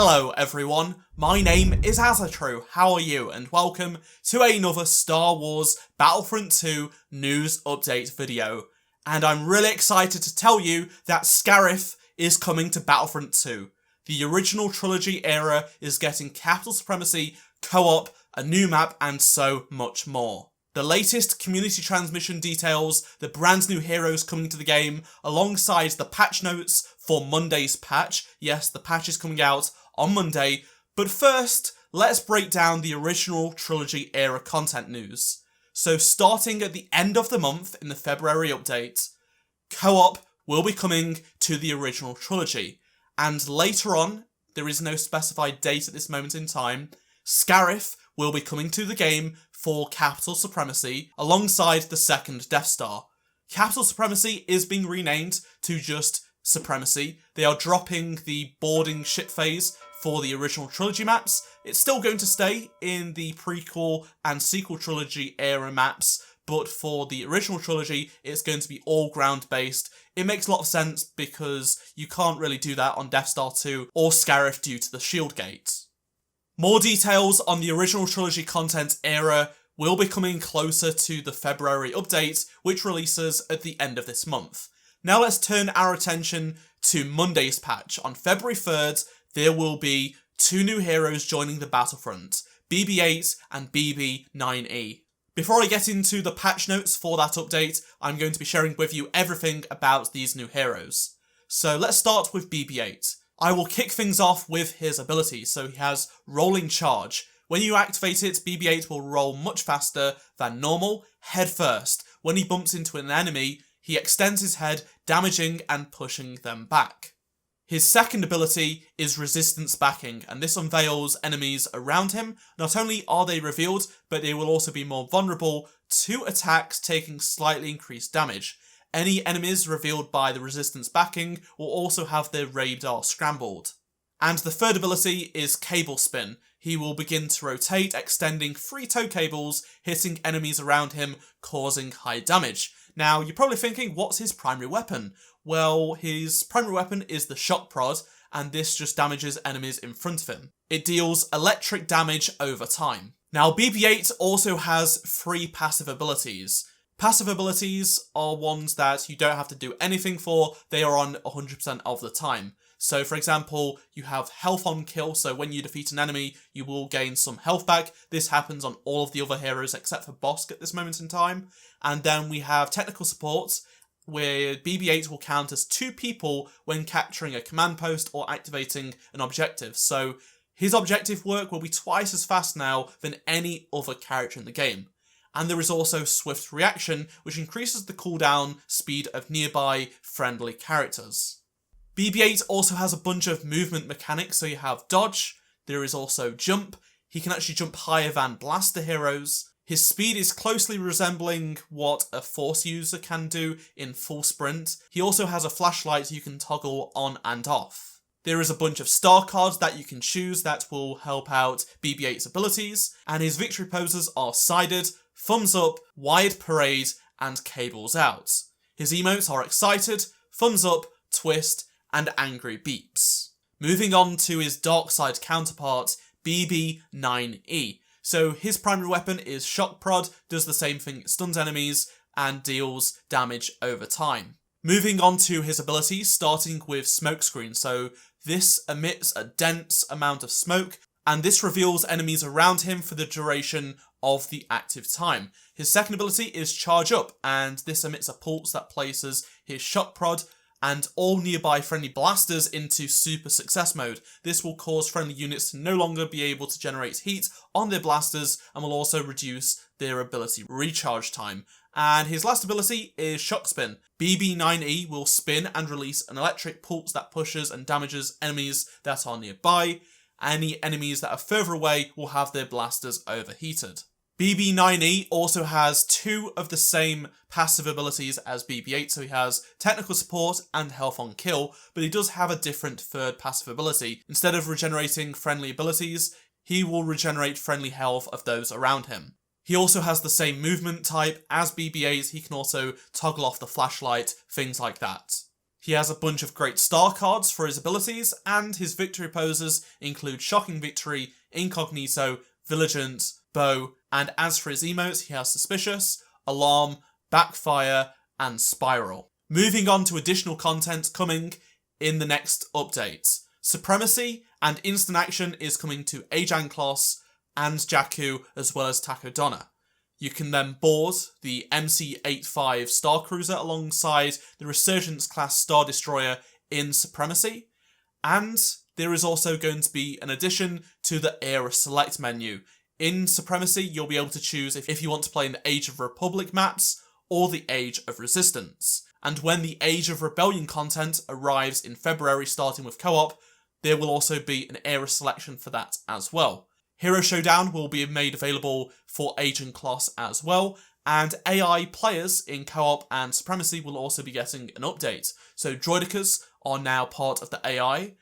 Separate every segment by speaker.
Speaker 1: Hello everyone, my name is Azatru, how are you? And welcome to another Star Wars Battlefront 2 news update video. And I'm really excited to tell you that Scarif is coming to Battlefront 2. The original Trilogy era is getting capital supremacy, co-op, a new map, and so much more. The latest community transmission details the brand new heroes coming to the game, alongside the patch notes for Monday's patch. Yes, the patch is coming out on Monday, but first, let's break down the original Trilogy era content news. So starting at the end of the month in the February update, co-op will be coming to the original Trilogy, and later on, there is no specified date at this moment in time, Scarif will be coming to the game for capital supremacy alongside the second Death Star. Capital supremacy is being renamed to just supremacy. They are dropping the boarding ship phase for the original Trilogy maps. It's still going to stay in the prequel and sequel Trilogy era maps, but for the original Trilogy, it's going to be all ground based. It makes a lot of sense because you can't really do that on Death Star 2 or Scarif due to the shield gate. More details on the original Trilogy content era will be coming closer to the February update, which releases at the end of this month. Now let's turn our attention to Monday's patch. On February 3rd, there will be two new heroes joining the Battlefront, BB-8 and BB-9E. Before I get into the patch notes for that update, I'm going to be sharing with you everything about these new heroes. So let's start with BB-8. I will kick things off with his ability. So he has Rolling Charge. When you activate it, BB-8 will roll much faster than normal, head first. When he bumps into an enemy, he extends his head, damaging and pushing them back. His second ability is Resistance Backing, and this unveils enemies around him. Not only are they revealed, but they will also be more vulnerable to attacks taking slightly increased damage. Any enemies revealed by the Resistance Backing will also have their radar scrambled. And the third ability is Cable Spin. He will begin to rotate, extending 3 tow cables, hitting enemies around him, causing high damage. Now, you're probably thinking, what's his primary weapon? Well, his primary weapon is the Shock Prod, and this just damages enemies in front of him. It deals electric damage over time. Now, BB-8 also has 3 passive abilities. Passive abilities are ones that you don't have to do anything for, they are on 100% of the time. So for example, you have health on kill, so when you defeat an enemy, you will gain some health back. This happens on all of the other heroes except for Bosk at this moment in time. And then we have technical support, where BB-8 will count as 2 people when capturing a command post or activating an objective. So his objective work will be twice as fast now than any other character in the game. And there is also Swift Reaction, which increases the cooldown speed of nearby friendly characters. BB-8 also has a bunch of movement mechanics, so you have Dodge, there is also Jump. He can actually jump higher than Blaster heroes. His speed is closely resembling what a Force user can do in full sprint. He also has a flashlight you can toggle on and off. There is a bunch of star cards that you can choose that will help out BB-8's abilities, and his victory poses are Sided, Thumbs Up, Wide Parade, and Cables Out. His emotes are Excited, Thumbs Up, Twist, and Angry Beeps. Moving on to his dark side counterpart, BB-9E. So his primary weapon is Shock Prod, does the same thing, it stuns enemies, and deals damage over time. Moving on to his abilities, starting with Smokescreen. So this emits a dense amount of smoke, and this reveals enemies around him for the duration of the active time. His second ability is Charge Up, and this emits a pulse that places his Shock Prod and all nearby friendly blasters into super success mode. This will cause friendly units to no longer be able to generate heat on their blasters and will also reduce their ability recharge time. And his last ability is Shock Spin. BB-9E will spin and release an electric pulse that pushes and damages enemies that are nearby. Any enemies that are further away will have their blasters overheated. BB-9E also has 2 of the same passive abilities as BB-8, so he has technical support and health on kill, but he does have a different third passive ability. Instead of regenerating friendly abilities, he will regenerate friendly health of those around him. He also has the same movement type as BB-8, he can also toggle off the flashlight, things like that. He has a bunch of great star cards for his abilities, and his victory poses include Shocking Victory, Incognito, Vigilant, Bow, and as for his emotes, he has Suspicious, Alarm, Backfire, and Spiral. Moving on to additional content coming in the next update. Supremacy and Instant Action is coming to Ajan Kloss and Jakku, as well as Takodonna. You can then board the MC-85 Star Cruiser alongside the Resurgence class Star Destroyer in Supremacy, and there is also going to be an addition to the Era Select menu. In Supremacy, you'll be able to choose if you want to play in the Age of Republic maps or the Age of Resistance. And when the Age of Rebellion content arrives in February, starting with co-op, there will also be an era selection for that as well. Hero Showdown will be made available for Ajan Kloss as well, and AI players in co-op and Supremacy will also be getting an update. So Droidekas are now part of the AI,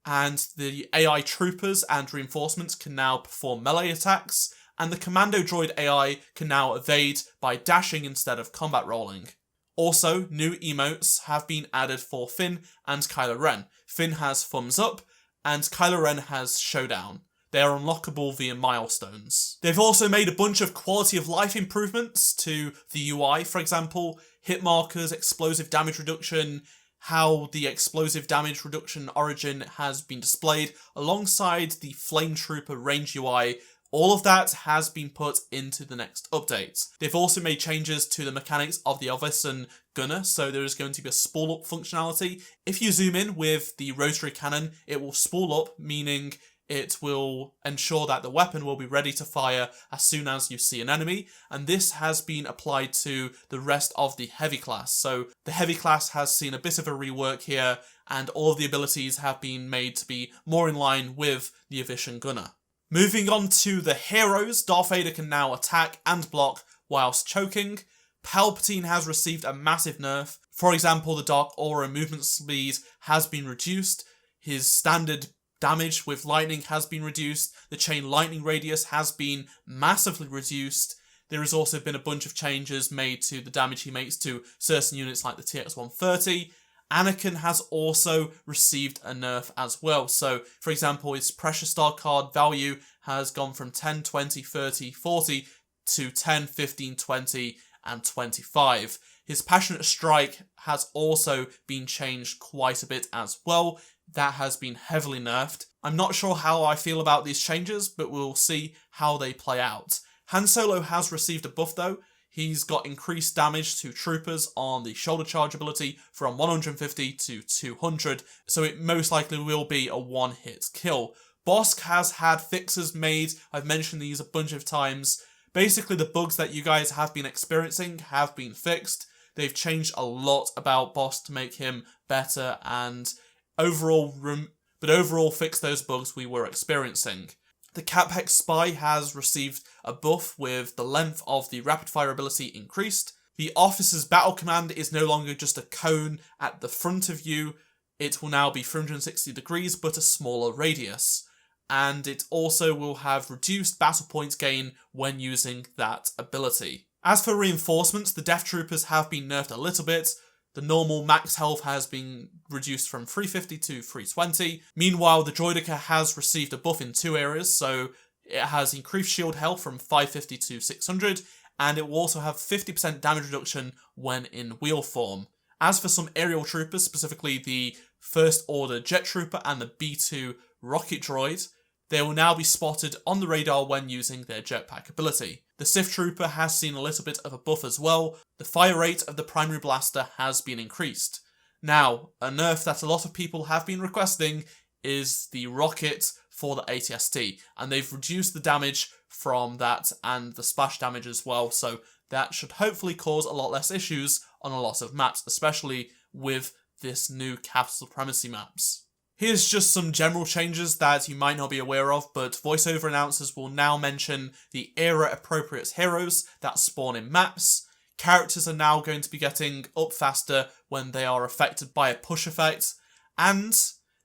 Speaker 1: and the AI troopers and reinforcements can now perform melee attacks, and the Commando Droid AI can now evade by dashing instead of combat rolling. Also, new emotes have been added for Finn and Kylo Ren. Finn has Thumbs Up, and Kylo Ren has Showdown. They are unlockable via milestones. They've also made a bunch of quality of life improvements to the UI, for example, hit markers, explosive damage reduction, how the explosive damage reduction origin has been displayed alongside the Flame Trooper range UI. All of that has been put into the next update. They've also made changes to the mechanics of the Elvison gunner, so there is going to be a spool up functionality. If you zoom in with the rotary cannon, it will spool up, meaning it will ensure that the weapon will be ready to fire as soon as you see an enemy, and this has been applied to the rest of the heavy class. So the heavy class has seen a bit of a rework here, and all of the abilities have been made to be more in line with the Elvison gunner. Moving on to the heroes, Darth Vader can now attack and block whilst choking. Palpatine has received a massive nerf. For example, the Dark Aura movement speed has been reduced. His standard damage with lightning has been reduced. The chain lightning radius has been massively reduced. There has also been a bunch of changes made to the damage he makes to certain units like the TX-130. Anakin has also received a nerf as well. So, for example, his Precious Star card value has gone from 10, 20, 30, 40 to 10, 15, 20, and 25. His Passionate Strike has also been changed quite a bit as well. That has been heavily nerfed. I'm not sure how I feel about these changes, but we'll see how they play out. Han Solo has received a buff though. He's got increased damage to troopers on the shoulder charge ability from 150 to 200, so it most likely will be a one-hit kill. Bosk has had fixes made. I've mentioned these a bunch of times. Basically, the bugs that you guys have been experiencing have been fixed. They've changed a lot about Bosk to make him better and overall fix those bugs we were experiencing. The Caphex Spy has received a buff with the length of the rapid fire ability increased. The Officer's Battle Command is no longer just a cone at the front of you. It will now be 360 degrees but a smaller radius. And it also will have reduced battle points gain when using that ability. As for reinforcements, the Death Troopers have been nerfed a little bit. The normal max health has been reduced from 350 to 320. Meanwhile, the Droideka has received a buff in two areas, so it has increased shield health from 550 to 600, and it will also have 50% damage reduction when in wheel form. As for some aerial troopers, specifically the First Order Jet Trooper and the B-2 Rocket Droid, they will now be spotted on the radar when using their jetpack ability. The Sith Trooper has seen a little bit of a buff as well. The fire rate of the primary blaster has been increased. Now, a nerf that a lot of people have been requesting is the rocket for the AT-ST, and they've reduced the damage from that and the splash damage as well, so that should hopefully cause a lot less issues on a lot of maps, especially with this new Capital Supremacy maps. Here's just some general changes that you might not be aware of, but voiceover announcers will now mention the era-appropriate heroes that spawn in maps. Characters are now going to be getting up faster when they are affected by a push effect, and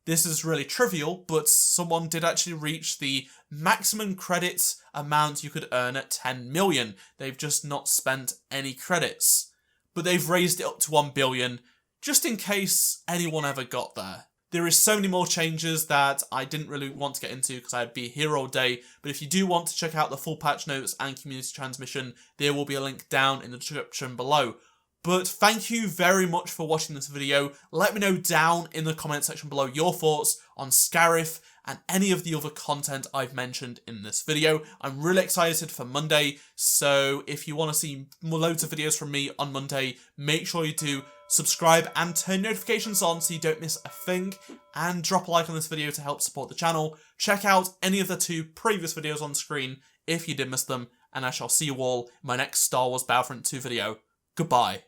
Speaker 1: this is really trivial, but someone did actually reach the maximum credits amount you could earn at 10 million. They've just not spent any credits. But they've raised it up to 1 billion just in case anyone ever got there. There is so many more changes that I didn't really want to get into because I'd be here all day, but if you do want to check out the full patch notes and community transmission, there will be a link down in the description below. But thank you very much for watching this video. Let me know down in the comment section below your thoughts on Scarif and any of the other content I've mentioned in this video. I'm really excited for Monday, so if you want to see loads of videos from me on Monday, make sure you do subscribe and turn notifications on so you don't miss a thing, and drop a like on this video to help support the channel. Check out any of the 2 previous videos on screen if you did miss them, and I shall see you all in my next Star Wars Battlefront 2 video. Goodbye.